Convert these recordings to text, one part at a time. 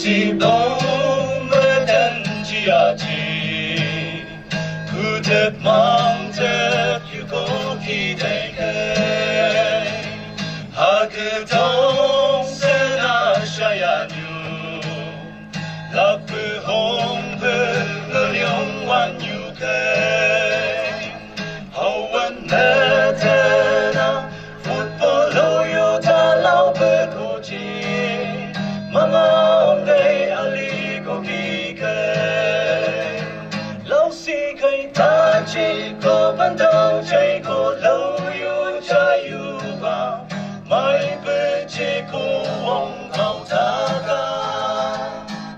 반드시 너무든지 하지 그듯 망듯 유고 기대게 하그 동서나샤야뉴 라프 홍브 의령완유게 하원 나타나 futbolo 달라오브 고지 마마옹데 알리고 기게 로시케 다치고 반동제고 로유 자유가 마이 붙이고 옹하다가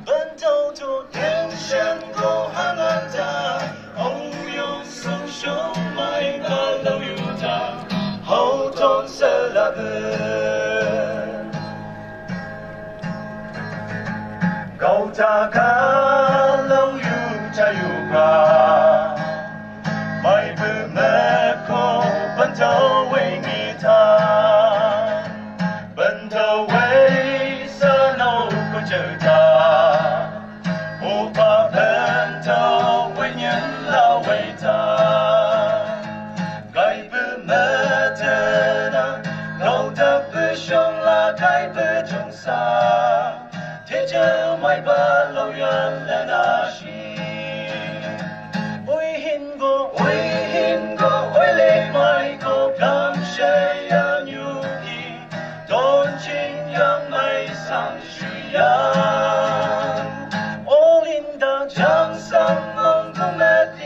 반도도 댄션고 하나다 옹유 숨쉬어 마이가 로유다 호돈 살라브 고다가 로유 자유가 마이 부메고 반도웨이미다 반도웨이서 놓고 저다 오빠 반도웨이는 라웨이다 가이브 마드나 고다부 숑라 가이브 종사 대저 마이 발로연라나시 오이힌고 오일레 마이고 감샤야 뉴기 돈칭양 마이 상슈야 올린다 장상 몽둥메디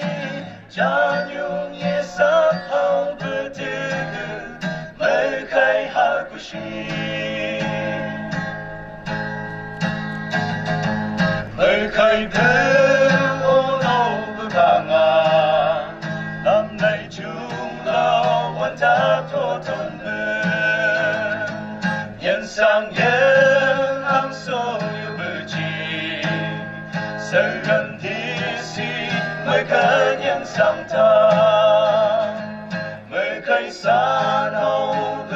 자뇽예 사파우브드그 merkai hakushi merkai 드 오노부강아 남날 중라 원자 토톤은 연상연 항소유부지 설련디시 merkai 연상타 merkai 산호부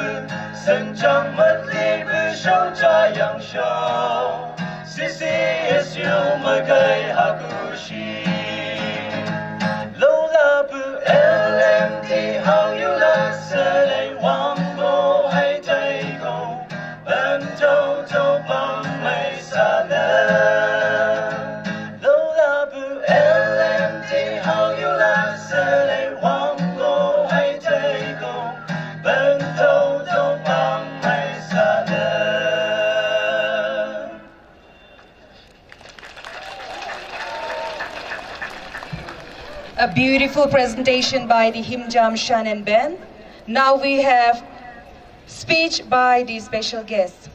선정 mất 리브 쇼자양쇼 CCSU merkai hakushi Lolabu LMT 항유라 세레 왕보 하이테이고 반도도 방매사나 Lolabu LMT 항유라 세레 왕보 하이테이고 반도도 방매사나. A beautiful presentation by the Himjam Shanen Band. Now we have speech by the special guests.